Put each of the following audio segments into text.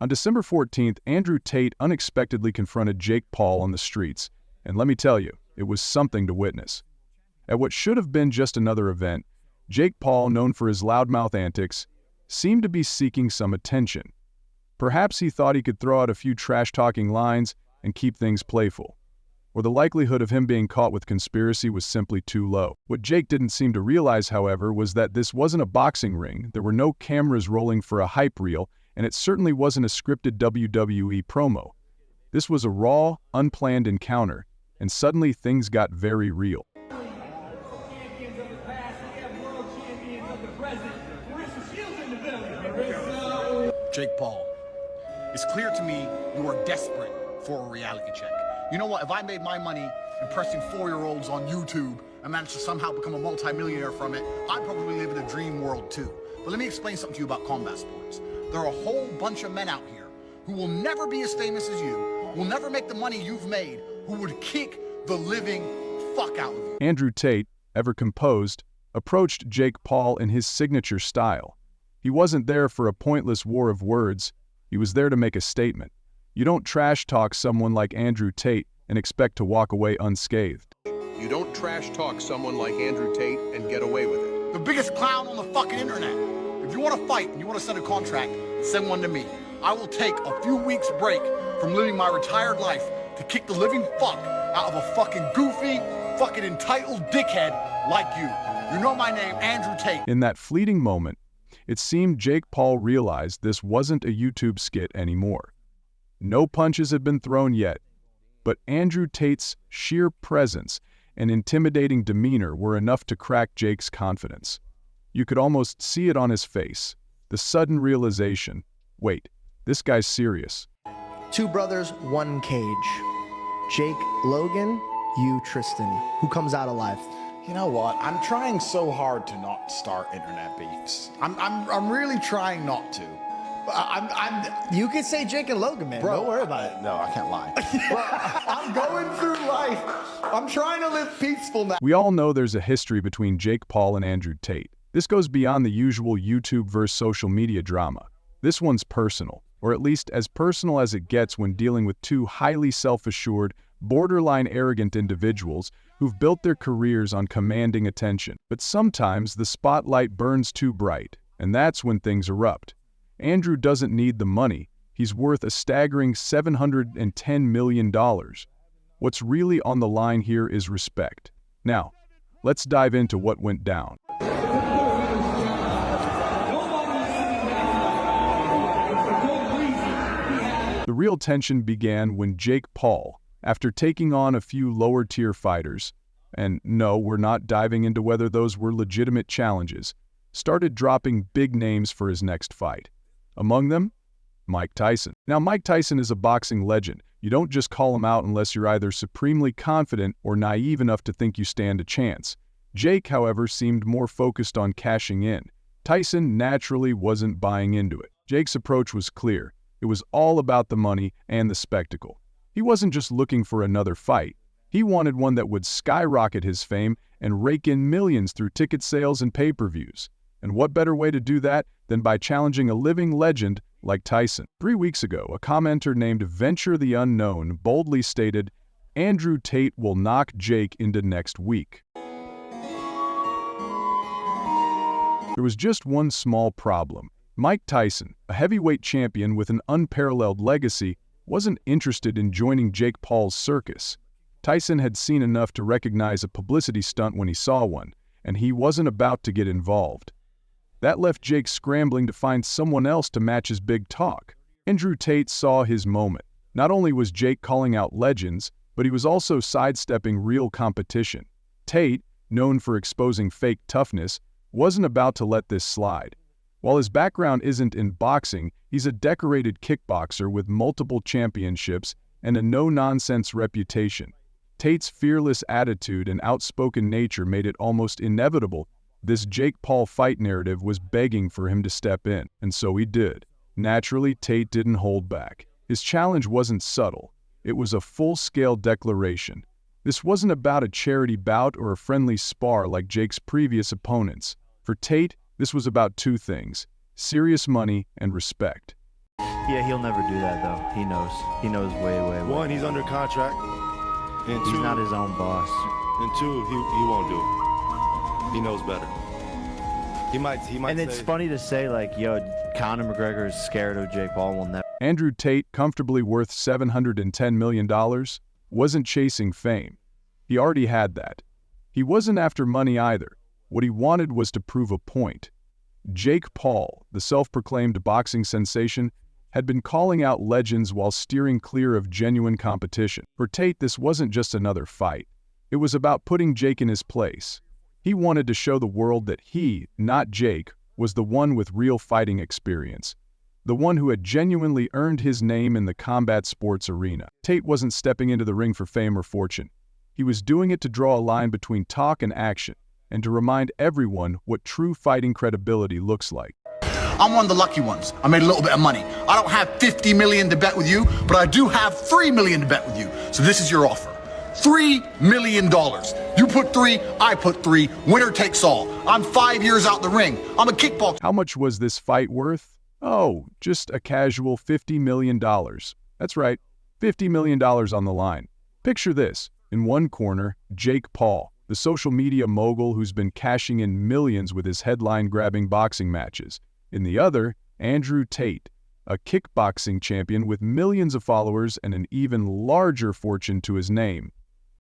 On December 14th, Andrew Tate unexpectedly confronted Jake Paul on the streets, and let me tell you, it was something to witness. At what should have been just another event, Jake Paul, known for his loudmouth antics, seemed to be seeking some attention. Perhaps he thought he could throw out a few trash-talking lines and keep things playful. Or the likelihood of him being caught with conspiracy was simply too low. What Jake didn't seem to realize, however, was that this wasn't a boxing ring, there were no cameras rolling for a hype reel, and it certainly wasn't a scripted WWE promo. This was a raw, unplanned encounter, and suddenly things got very real. Jake Paul, it's clear to me you are desperate for a reality check. You know what, if I made my money impressing 4-year-olds on YouTube and managed to somehow become a multi-millionaire from it, I'd probably live in a dream world too. But let me explain something to you about combat sports. There are a whole bunch of men out here who will never be as famous as you, will never make the money you've made, who would kick the living fuck out of you. Andrew Tate, ever composed, approached Jake Paul in his signature style. He wasn't there for a pointless war of words, he was there to make a statement. You don't trash-talk someone like Andrew Tate and expect to walk away unscathed. You don't trash-talk someone like Andrew Tate and get away with it. The biggest clown on the fucking internet. If you want to fight and you want to send a contract, send one to me. I will take a few weeks break from living my retired life to kick the living fuck out of a fucking goofy, fucking entitled dickhead like you. You know my name, Andrew Tate. In that fleeting moment, it seemed Jake Paul realized this wasn't a YouTube skit anymore. No punches had been thrown yet, but Andrew Tate's sheer presence and intimidating demeanor were enough to crack Jake's confidence. You could almost see it on his face, the sudden realization, wait, this guy's serious. 2 brothers, 1 cage. Jake Logan, you Tristan. Who comes out alive? You know what? I'm trying so hard to not start internet beefs. I'm really trying not to. You could say Jake and Logan, man. Bro, don't worry about it. No, I can't lie. Bro, I'm going through life. I'm trying to live peaceful now. We all know there's a history between Jake Paul and Andrew Tate. This goes beyond the usual YouTube versus social media drama. This one's personal, or at least as personal as it gets when dealing with 2 highly self-assured, borderline arrogant individuals who've built their careers on commanding attention. But sometimes the spotlight burns too bright, and that's when things erupt. Andrew doesn't need the money. He's worth a staggering $710 million. What's really on the line here is respect. Now, let's dive into what went down. The real tension began when Jake Paul, after taking on a few lower-tier fighters, and no, we're not diving into whether those were legitimate challenges, started dropping big names for his next fight. Among them, Mike Tyson. Now, Mike Tyson is a boxing legend. You don't just call him out unless you're either supremely confident or naive enough to think you stand a chance. Jake, however, seemed more focused on cashing in. Tyson naturally wasn't buying into it. Jake's approach was clear. It was all about the money and the spectacle. He wasn't just looking for another fight. He wanted one that would skyrocket his fame and rake in millions through ticket sales and pay-per-views. And what better way to do that than by challenging a living legend like Tyson? 3 weeks ago, a commenter named Venture the Unknown boldly stated, "Andrew Tate will knock Jake into next week." There was just one small problem. Mike Tyson, a heavyweight champion with an unparalleled legacy, wasn't interested in joining Jake Paul's circus. Tyson had seen enough to recognize a publicity stunt when he saw one, and he wasn't about to get involved. That left Jake scrambling to find someone else to match his big talk. Andrew Tate saw his moment. Not only was Jake calling out legends, but he was also sidestepping real competition. Tate, known for exposing fake toughness, wasn't about to let this slide. While his background isn't in boxing, he's a decorated kickboxer with multiple championships and a no-nonsense reputation. Tate's fearless attitude and outspoken nature made it almost inevitable this Jake Paul fight narrative was begging for him to step in, and so he did. Naturally, Tate didn't hold back. His challenge wasn't subtle. It was a full-scale declaration. This wasn't about a charity bout or a friendly spar like Jake's previous opponents. For Tate, this was about 2 things: serious money and respect. Yeah, he'll never do that though. He knows. He knows way. One, he's under contract, and He's two, not his own boss. and two, he won't do it. He knows better. He might. And it's say, funny to say, like, yo, Conor McGregor is scared of Jake Paul and will never. Andrew Tate, comfortably worth $710 million, wasn't chasing fame. He already had that. He wasn't after money either. What he wanted was to prove a point. Jake Paul, the self-proclaimed boxing sensation, had been calling out legends while steering clear of genuine competition. For Tate, this wasn't just another fight. It was about putting Jake in his place. He wanted to show the world that he, not Jake, was the one with real fighting experience, the one who had genuinely earned his name in the combat sports arena. Tate wasn't stepping into the ring for fame or fortune. He was doing it to draw a line between talk and action, and to remind everyone what true fighting credibility looks like. I'm one of the lucky ones. I made a little bit of money. I don't have 50 million to bet with you, but I do have 3 million to bet with you. So this is your offer. $3 million. You put 3, I put 3. Winner takes all. I'm 5 years out the ring. I'm a kickboxer. How much was this fight worth? Oh, just a casual $50 million. That's right, $50 million on the line. Picture this. In one corner, Jake Paul, the social media mogul who's been cashing in millions with his headline-grabbing boxing matches. In the other, Andrew Tate, a kickboxing champion with millions of followers and an even larger fortune to his name.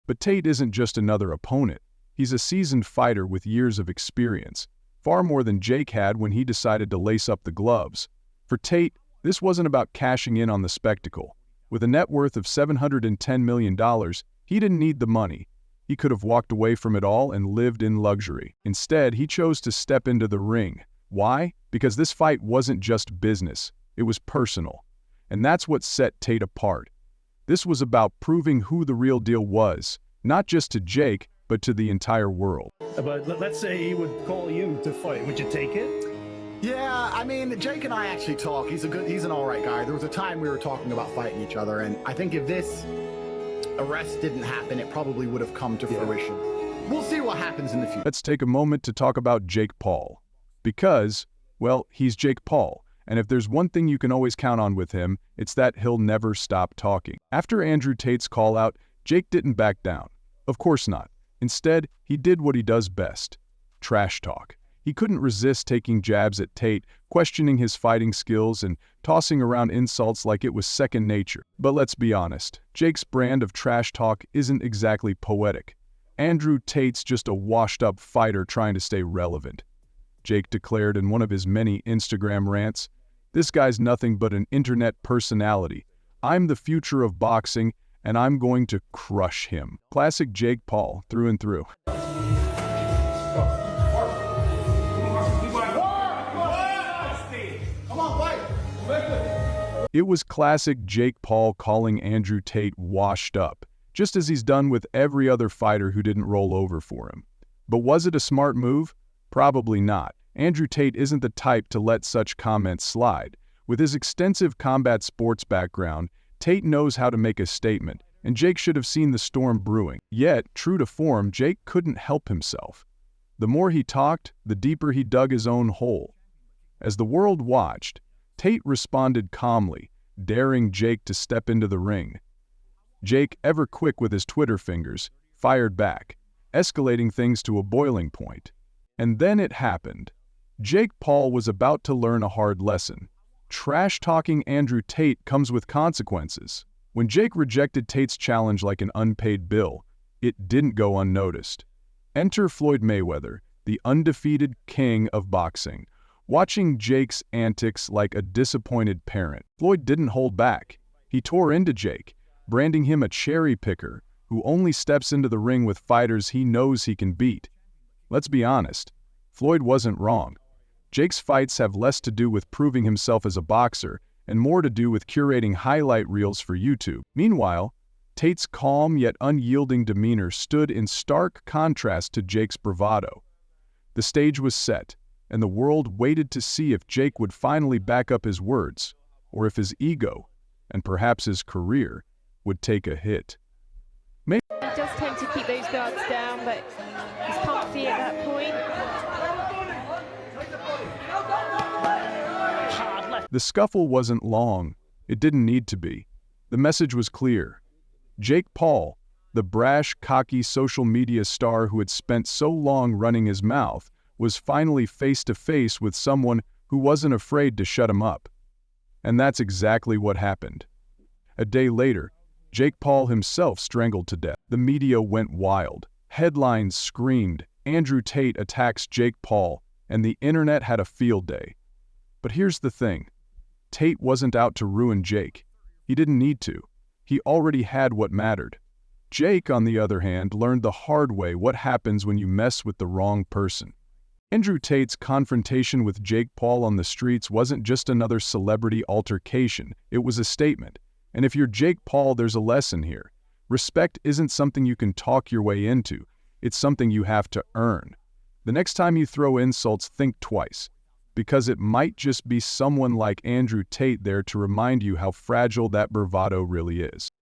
But Tate isn't just another opponent. He's a seasoned fighter with years of experience, far more than Jake had when he decided to lace up the gloves. For Tate, this wasn't about cashing in on the spectacle. With a net worth of $710 million, he didn't need the money. He could have walked away from it all and lived in luxury. Instead, he chose to step into the ring. Why? Because this fight wasn't just business. It was personal. And that's what set Tate apart. This was about proving who the real deal was, not just to Jake, but to the entire world. But let's say he would call you to fight. Would you take it? Yeah, I mean, Jake and I actually talk. He's an all right guy. There was a time we were talking about fighting each other, and I think if this arrest didn't happen, it probably would have come to fruition. We'll see what happens in the future. Let's take a moment to talk about Jake Paul. Because, well, he's Jake Paul. And if there's one thing you can always count on with him, it's that he'll never stop talking. After Andrew Tate's call-out, Jake didn't back down. Of course not. Instead, he did what he does best. Trash talk. He couldn't resist taking jabs at Tate, questioning his fighting skills and tossing around insults like it was second nature. But let's be honest, Jake's brand of trash talk isn't exactly poetic. Andrew Tate's just a washed-up fighter trying to stay relevant. Jake declared in one of his many Instagram rants, "This guy's nothing but an internet personality. I'm the future of boxing, and I'm going to crush him." Classic Jake Paul, through and through. It was classic Jake Paul calling Andrew Tate washed up, just as he's done with every other fighter who didn't roll over for him. But was it a smart move? Probably not. Andrew Tate isn't the type to let such comments slide. With his extensive combat sports background, Tate knows how to make a statement, and Jake should have seen the storm brewing. Yet, true to form, Jake couldn't help himself. The more he talked, the deeper he dug his own hole. As the world watched, Tate responded calmly, daring Jake to step into the ring. Jake, ever quick with his Twitter fingers, fired back, escalating things to a boiling point. And then it happened. Jake Paul was about to learn a hard lesson. Trash-talking Andrew Tate comes with consequences. When Jake rejected Tate's challenge like an unpaid bill, it didn't go unnoticed. Enter Floyd Mayweather, the undefeated king of boxing, watching Jake's antics like a disappointed parent. Floyd didn't hold back. He tore into Jake, branding him a cherry picker who only steps into the ring with fighters he knows he can beat. Let's be honest, Floyd wasn't wrong. Jake's fights have less to do with proving himself as a boxer and more to do with curating highlight reels for YouTube. Meanwhile, Tate's calm yet unyielding demeanor stood in stark contrast to Jake's bravado. The stage was set, and the world waited to see if Jake would finally back up his words, or if his ego, and perhaps his career, would take a hit. He does tend to keep those guards down, but he's comfy at that point. The scuffle wasn't long. It didn't need to be. The message was clear. Jake Paul, the brash, cocky social media star who had spent so long running his mouth, was finally face to face with someone who wasn't afraid to shut him up. And that's exactly what happened. A day later, Jake Paul himself strangled to death. The media went wild. Headlines screamed, "Andrew Tate attacks Jake Paul," and the internet had a field day. But here's the thing. Tate wasn't out to ruin Jake. He didn't need to. He already had what mattered. Jake, on the other hand, learned the hard way what happens when you mess with the wrong person. Andrew Tate's confrontation with Jake Paul on the streets wasn't just another celebrity altercation, it was a statement. And if you're Jake Paul, there's a lesson here. Respect isn't something you can talk your way into, it's something you have to earn. The next time you throw insults, think twice, because it might just be someone like Andrew Tate there to remind you how fragile that bravado really is.